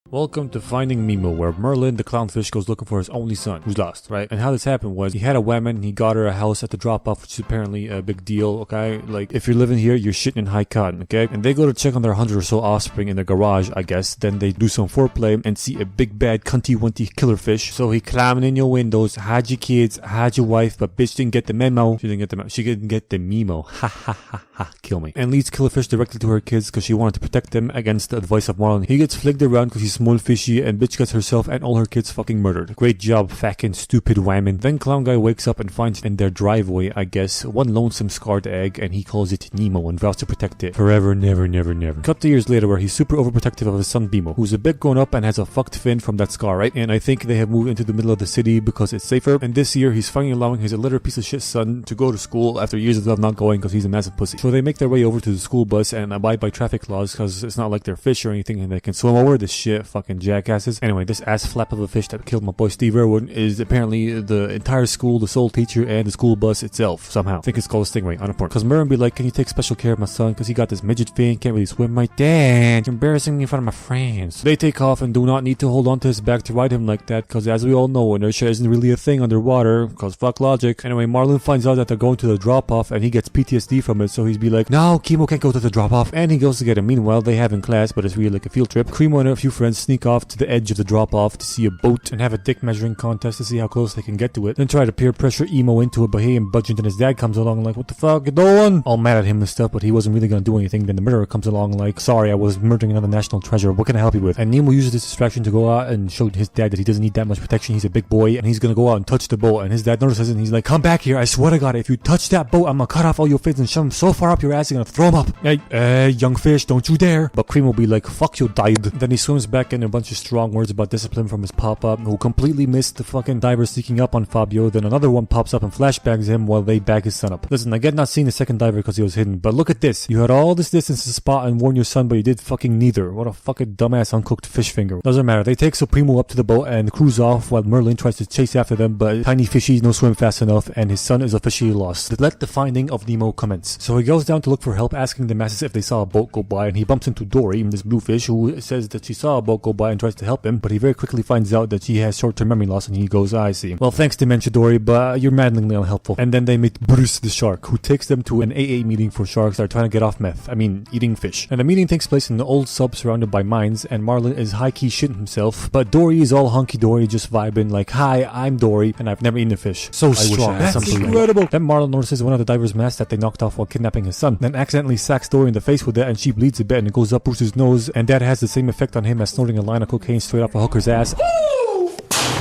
Welcome to Finding Nemo, where Merlin, the clownfish, goes looking for his only son, who's lost, right? And how this happened was, he had a woman, he got her a house at the drop-off, which is apparently a big deal, okay? Like, if you're living here, you're shitting in high cotton, okay? And they go to check on their 100 or so offspring in their garage, I guess. Then they do some foreplay and see a big bad cunty-wunty killer fish. So he climbing in your windows, hide your kids, hide your wife, but bitch didn't get the memo. She didn't get the memo. Ha ha ha ha, kill me. And leads killer fish directly to her kids because she wanted to protect them against the advice of Marlin. He gets flicked around because he's small fishy, and bitch gets herself and all her kids fucking murdered. Great job, fucking stupid woman. Then clown guy wakes up and finds in their driveway, I guess, one lonesome scarred egg, and he calls it Nemo and vows to protect it forever, never, never, never. Cut to years later where he's super overprotective of his son Bimo, who's a bit grown up and has a fucked fin from that scar, right? And I think they have moved into the middle of the city because it's safer. And this year he's finally allowing his illiterate piece of shit son to go to school after years of them not going because he's a massive pussy. So they make their way over to the school bus and abide by traffic laws because it's not like they're fish or anything and they can swim over this shit, fucking jackasses. Anyway, this ass flap of a fish that killed my boy Steve Irwin is apparently the entire school, the sole teacher, and the school bus itself somehow. I think it's called a stingray, on a point. Because Merlin be like, can you take special care of my son because he got this midget fin, can't really swim. My dad, you're embarrassing me in front of my friends. They take off and do not need to hold on to his back to ride him like that because as we all know, inertia isn't really a thing underwater because fuck logic. Anyway, Marlin finds out that they're going to the drop-off and he gets PTSD from it, so he's be like, no, Chemo can't go to the drop-off, and he goes to get him. Meanwhile, they have in class, but it's really like a field trip. Cremo and a few friends sneak off to the edge of the drop-off to see a boat and have a dick measuring contest to see how close they can get to it. Then try to peer pressure Emo into it, but he ain't budging. Then his dad comes along like, what the fuck you doing? All mad at him and stuff, but he wasn't really gonna do anything. Then the murderer comes along like, sorry, I was murdering another national treasure. What can I help you with? And Nemo uses this distraction to go out and show his dad that he doesn't need that much protection. He's a big boy and he's gonna go out and touch the boat. And his dad notices it and he's like, come back here. I swear to God, if you touch that boat, I'm gonna cut off all your fins and shove them so far up your ass, you're gonna throw them up. Hey, young fish, don't you dare. But Cream will be like, fuck, you died. Then he swims back in a bunch of strong words about discipline from his pop-up, who completely missed the fucking diver sneaking up on Fabio. Then another one pops up and flashbangs him while they bag his son up. Listen, I get not seeing the second diver because he was hidden, but look at this. You had all this distance to spot and warn your son, but you did fucking neither. What a fucking dumbass uncooked fish finger. Doesn't matter. They take Supremo up to the boat and cruise off while Merlin tries to chase after them, but tiny fishies don't swim fast enough and his son is officially lost. Let the finding of Nemo commence. So he goes down to look for help, asking the masses if they saw a boat go by, and he bumps into Dory, this blue fish, who says that she saw a boat go by and tries to help him, but he very quickly finds out that she has short-term memory loss and he goes, I see. Well, thanks Dementia Dory, but you're maddeningly unhelpful. And then they meet Bruce the shark, who takes them to an AA meeting for sharks that are trying to get off meth. I mean, eating fish. And the meeting takes place in the old sub surrounded by mines, and Marlin is high-key shitting himself, but Dory is all hunky-dory, just vibing like, hi, I'm Dory, and I've never eaten a fish. So strong. That's incredible. Then Marlin notices one of the divers' masks that they knocked off while kidnapping his son, then accidentally sacks Dory in the face with it, and she bleeds a bit and it goes up Bruce's nose, and that has the same effect on him as snorting a line of cocaine straight off a hooker's ass.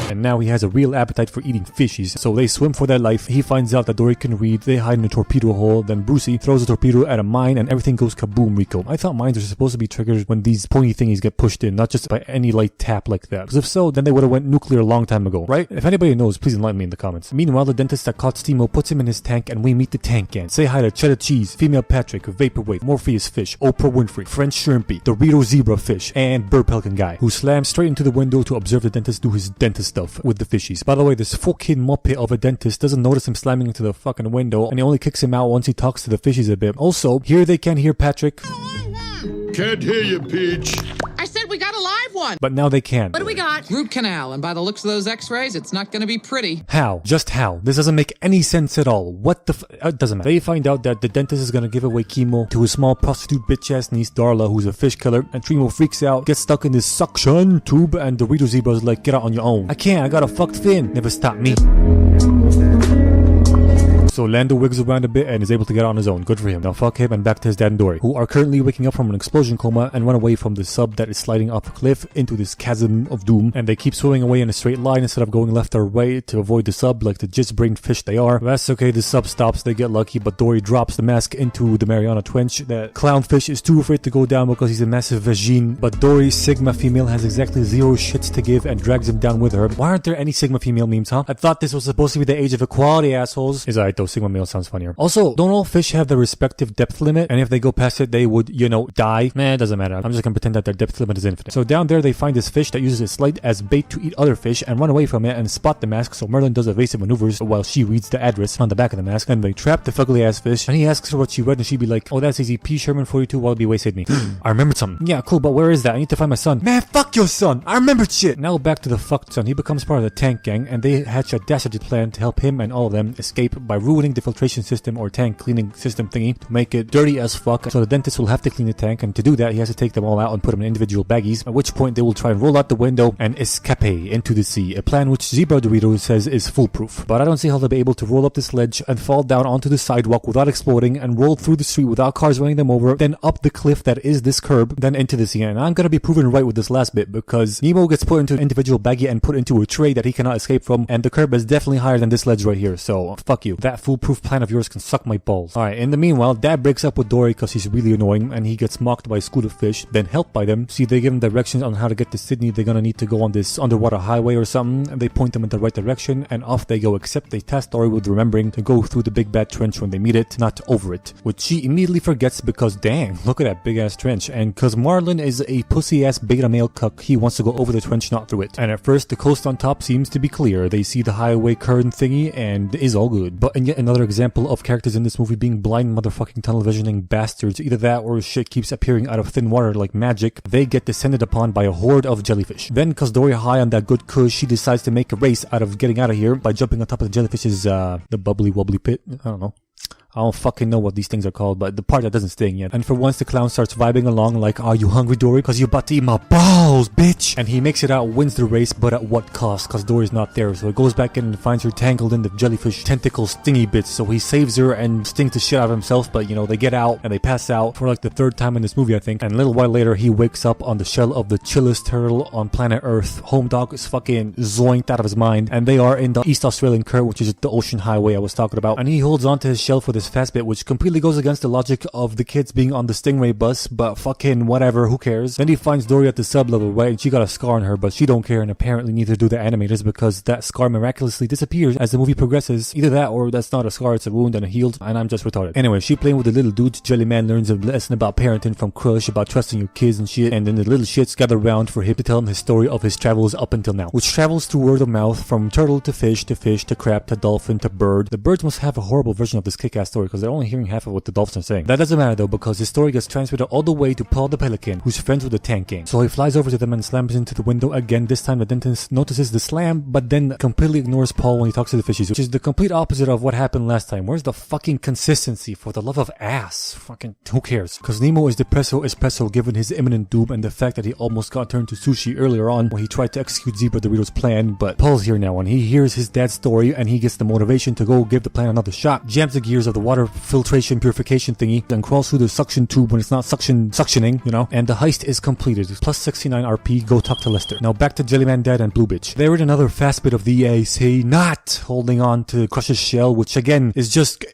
And now he has a real appetite for eating fishies, so they swim for their life. He finds out that Dory can read, they hide in a torpedo hole, then Brucey throws a torpedo at a mine and everything goes kaboom, Rico. I thought mines are supposed to be triggered when these pointy thingies get pushed in, not just by any light tap like that. Because if so, then they would have went nuclear a long time ago, right? If anybody knows, please enlighten me in the comments. Meanwhile, the dentist that caught Steamo puts him in his tank and we meet the tank gang. Say hi to Cheddar Cheese, Female Patrick, Vaporwave, Morpheus Fish, Oprah Winfrey, French Shrimpy, Dorito Zebra Fish, and Burr Pelican Guy, who slams straight into the window to observe the dentist do his dentist stuff with the fishies. By the way, this fucking muppet of a dentist doesn't notice him slamming into the fucking window, and he only kicks him out once he talks to the fishies a bit. Also, here they can't hear Patrick. Can't hear you, Peach. I said we got a live one. But now they can. What do we got? Root canal, and by the looks of those x-rays, it's not gonna be pretty. How? Just how? This doesn't make any sense at all. What the it doesn't matter. They find out that the dentist is gonna give away chemo to his small prostitute bitch-ass niece Darla, who's a fish killer, and Tremo freaks out, gets stuck in this suction tube, and Dorito Zebra's like, get out on your own. I can't, I got a fucked fin. Never stop me. So Lando wiggles around a bit and is able to get on his own. Good for him. Now fuck him and back to his dad and Dory, who are currently waking up from an explosion coma and run away from the sub that is sliding off a cliff into this chasm of doom. And they keep swimming away in a straight line instead of going left or right to avoid the sub like the jizz-brained fish they are. That's okay, the sub stops, they get lucky, but Dory drops the mask into the Mariana Trench. That clownfish is too afraid to go down because he's a massive vagine, but Dory's Sigma female has exactly 0 shits to give and drags him down with her. Why aren't there any Sigma female memes, huh? I thought this was supposed to be the age of equality, assholes. Is alright though, sigma male sounds funnier. Also, don't all fish have their respective depth limit? And if they go past it, they would, die? Nah, it doesn't matter. I'm just gonna pretend that their depth limit is infinite. So down there, they find this fish that uses its slide as bait to eat other fish and run away from it and spot the mask, so Merlin does evasive maneuvers while she reads the address on the back of the mask, and they trap the fugly ass fish, and he asks her what she read, and she'd be like, oh, that's easy, P. Sherman 42 Wallaby Way, Sydney. I remembered something. Yeah, cool, but where is that? I need to find my son. Man, fuck your son! I remembered shit! Now back to the fucked son. He becomes part of the tank gang, and they hatch a dastardly plan to help him and all of them escape by ruining the filtration system or tank cleaning system thingy to make it dirty as fuck, so the dentist will have to clean the tank, and to do that, he has to take them all out and put them in individual baggies, at which point they will try and roll out the window and escape into the sea, a plan which Zebra Dorito says is foolproof. But I don't see how they'll be able to roll up this ledge and fall down onto the sidewalk without exploding and roll through the street without cars running them over, then up the cliff that is this curb, then into the sea. And I'm gonna be proven right with this last bit, because Nemo gets put into an individual baggie and put into a tray that he cannot escape from, and the curb is definitely higher than this ledge right here, so fuck you. That foolproof plan of yours can suck my balls. Alright, in the meanwhile, Dad breaks up with Dory because he's really annoying, and he gets mocked by a school of fish, then helped by them. See, they give him directions on how to get to Sydney. They're gonna need to go on this underwater highway or something, and they point them in the right direction, and off they go, except they task Dory with remembering to go through the big bad trench when they meet it, not over it, which she immediately forgets because dang, look at that big ass trench, and cause Marlin is a pussy ass beta male cuck, he wants to go over the trench, not through it. And at first, the coast on top seems to be clear. They see the highway current thingy, and is all good. But in yet another example of characters in this movie being blind motherfucking tunnel visioning bastards, either that or shit keeps appearing out of thin water like magic, they get descended upon by a horde of jellyfish. Then, cause Dory high on that good kush, she decides to make a race out of getting out of here by jumping on top of the jellyfish's, the bubbly wobbly pit. I don't know. I don't fucking know what these things are called, but the part that doesn't sting yet. And for once, the clown starts vibing along like, are you hungry, Dory? Cause you about to eat my balls, bitch! And he makes it out, wins the race, but at what cost? Cause Dory's not there, so he goes back in and finds her tangled in the jellyfish tentacle stingy bits, so he saves her and stings the shit out of himself, but they get out, and they pass out for like the third time in this movie, I think. And a little while later, he wakes up on the shell of the chillest turtle on planet Earth. Home dog is fucking zoinked out of his mind, and they are in the East Australian current, which is the ocean highway I was talking about, and he holds onto his shell for this fast bit, which completely goes against the logic of the kids being on the Stingray bus, but fucking whatever, who cares? Then he finds Dory at the sub level, right? And she got a scar on her, but she don't care, and apparently neither do the animators, because that scar miraculously disappears as the movie progresses. Either that or that's not a scar, it's a wound and it healed, and I'm just retarded. Anyway, she playing with the little dudes. Jellyman learns a lesson about parenting from Crush, about trusting your kids and shit, and then the little shits gather around for him to tell him his story of his travels up until now, which travels through word of mouth from turtle to fish to crab to dolphin to bird. The birds must have a horrible version of this kick-ass story, because they're only hearing half of what the dolphins are saying. That doesn't matter though, because his story gets transmitted all the way to Paul the Pelican, who's friends with the tank gang. So he flies over to them and slams into the window again. This time the dentist notices the slam, but then completely ignores Paul when he talks to the fishies, which is the complete opposite of what happened last time. Where's the fucking consistency, for the love of ass? Fucking who cares? Because Nemo is depresso espresso given his imminent doom and the fact that he almost got turned to sushi earlier on when he tried to execute Zebra Dorito's plan. But Paul's here now, and he hears his dad's story, and he gets the motivation to go give the plan another shot, jams the gears of the water filtration purification thingy, then crawls through the suction tube when it's not suctioning, and the heist is completed. Plus 69 RP, go talk to Lester. Now back to Jellyman Dad and Blue Bitch. They're in another fast bit of the EAC, not holding on to Crush's shell, which again is just,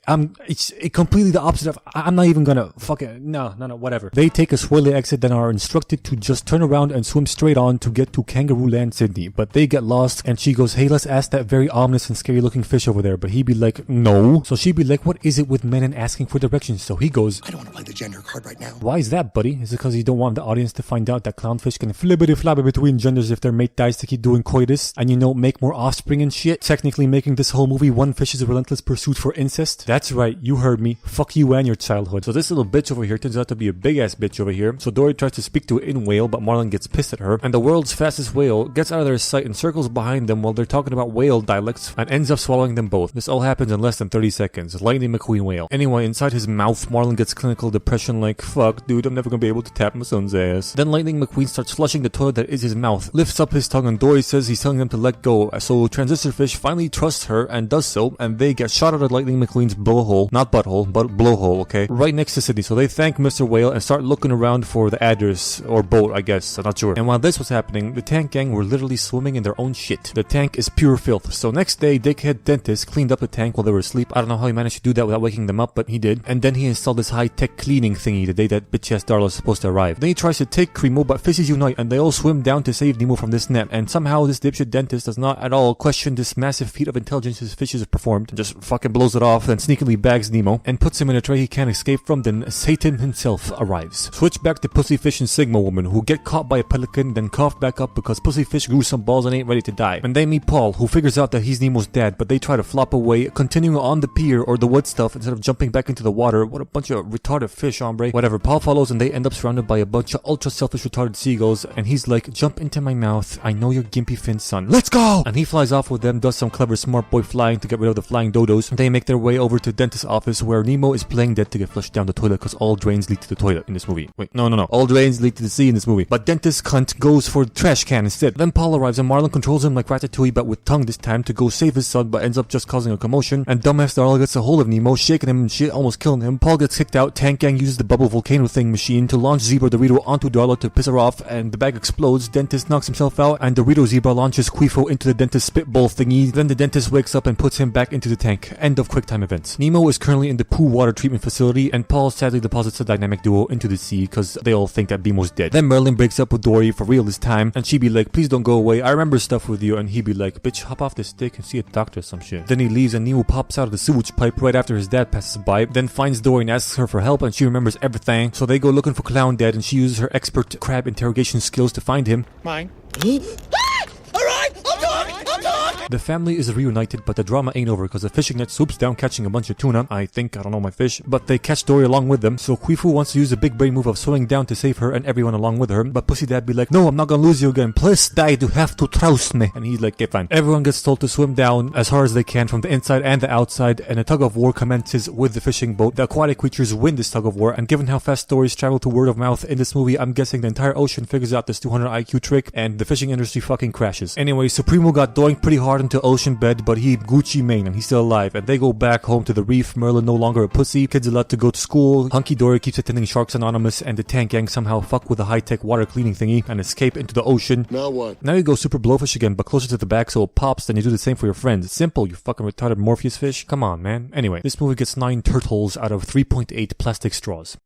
it's completely the opposite of, I'm not even gonna fucking, no, whatever. They take a swirly exit, then are instructed to just turn around and swim straight on to get to Kangaroo Land, Sydney. But they get lost, and she goes, hey, let's ask that very ominous and scary looking fish over there. But he'd be like, no. So she'd be like, what is it with men and asking for directions? So he goes, I don't want to play the gender card right now. Why is that, buddy? Is it because you don't want the audience to find out that clownfish can flibbity-flabby between genders if their mate dies to keep doing coitus, and make more offspring and shit? Technically making this whole movie one fish's relentless pursuit for incest? That's right, you heard me. Fuck you and your childhood. So this little bitch over here turns out to be a big ass bitch over here. So Dory tries to speak to it in whale, but Marlin gets pissed at her, and the world's fastest whale gets out of their sight and circles behind them while they're talking about whale dialects, and ends up swallowing them both. This all happens in less than 30 seconds. Lightning McQueen whale. Anyway, inside his mouth, Marlin gets clinical depression like, fuck dude, I'm never gonna be able to tap my son's ass. Then Lightning McQueen starts flushing the toilet that is his mouth, lifts up his tongue, and Dory says he's telling them to let go. So Transistor Fish finally trusts her and does so, and they get shot out of Lightning McQueen's blowhole, not butthole, but blowhole, okay? Right next to Sydney. So they thank Mr. Whale and start looking around for the address, or boat, I guess, I'm not sure. And while this was happening, the tank gang were literally swimming in their own shit. The tank is pure filth. So next day, dickhead dentist cleaned up the tank while they were asleep. I don't know how he managed to do that without without waking them up, but he did. And then he installed this high-tech cleaning thingy the day that bitch-ass Darla is supposed to arrive. Then he tries to take Cremo, but fishes unite and they all swim down to save Nemo from this net. And somehow this dipshit dentist does not at all question this massive feat of intelligence his fishes have performed, and just fucking blows it off, then sneakily bags Nemo and puts him in a tray he can't escape from. Then Satan himself arrives. Switch back to Pussyfish and Sigma Woman, who get caught by a pelican, then cough back up because Pussyfish grew some balls and ain't ready to die. And they meet Paul, who figures out that he's Nemo's dad, but they try to flop away, continuing on the pier or the wood stuff instead of jumping back into the water. What a bunch of retarded fish, hombre. Whatever, Paul follows and they end up surrounded by a bunch of ultra selfish retarded seagulls, and he's like, jump into my mouth, I know you're gimpy fin son, let's go! And he flies off with them, does some clever smart boy flying to get rid of the flying dodos. They make their way over to the dentist's office where Nemo is playing dead to get flushed down the toilet because all drains lead to the toilet in this movie. Wait, no. All drains lead to the sea in this movie. But dentist cunt goes for the trash can instead. Then Paul arrives and Marlon controls him like Ratatouille but with tongue this time to go save his son, but ends up just causing a commotion. And dumbass Darla gets a hold of Nemo, shaking him and shit, almost killing him. Paul gets kicked out. Tank Gang uses the bubble volcano thing machine to launch Zebra Dorito onto Darla to piss her off, and the bag explodes. Dentist knocks himself out and Dorito Zebra launches Quifo into the dentist's spitball thingy. Then the dentist wakes up and puts him back into the tank. End of quick time events. Nemo is currently in the poo water treatment facility, and Paul sadly deposits the dynamic duo into the sea because they all think that Bemo's dead. Then Merlin breaks up with Dory for real this time, and she be like, please don't go away, I remember stuff with you, and he be like, bitch, hop off this stick and see a doctor or some shit. Then he leaves and Nemo pops out of the sewage pipe right after his dad passes by, then finds Dory and asks her for help, and she remembers everything. So they go looking for Clown Dad, and she uses her expert crab interrogation skills to find him. Mine. The family is reunited, but the drama ain't over because a fishing net swoops down catching a bunch of tuna. I don't know my fish. But they catch Dory along with them, so Quifu wants to use the big brain move of swimming down to save her and everyone along with her. But Pussy Dad be like, no, I'm not gonna lose you again. Please, Dad, you have to trust me. And he's like, okay, fine. Everyone gets told to swim down as hard as they can from the inside and the outside, and a tug of war commences with the fishing boat. The aquatic creatures win this tug of war, and given how fast stories travel to word of mouth in this movie, I'm guessing the entire ocean figures out this 200 IQ trick, and the fishing industry fucking crashes. Anyway, Supremo got doinked pretty hard into ocean bed, but he Gucci Mane and he's still alive, and they go back home to the reef. Merlin no longer a pussy, kids allowed to go to school, Hunky Dory keeps attending Sharks Anonymous, and the Tank Gang somehow fuck with a high-tech water cleaning thingy and escape into the ocean. Now what? Now you go super blowfish again, but closer to the back so it pops, then you do the same for your friends. It's simple, you fucking retarded Morpheus fish. Come on, man. Anyway, this movie gets 9 turtles out of 3.8 plastic straws.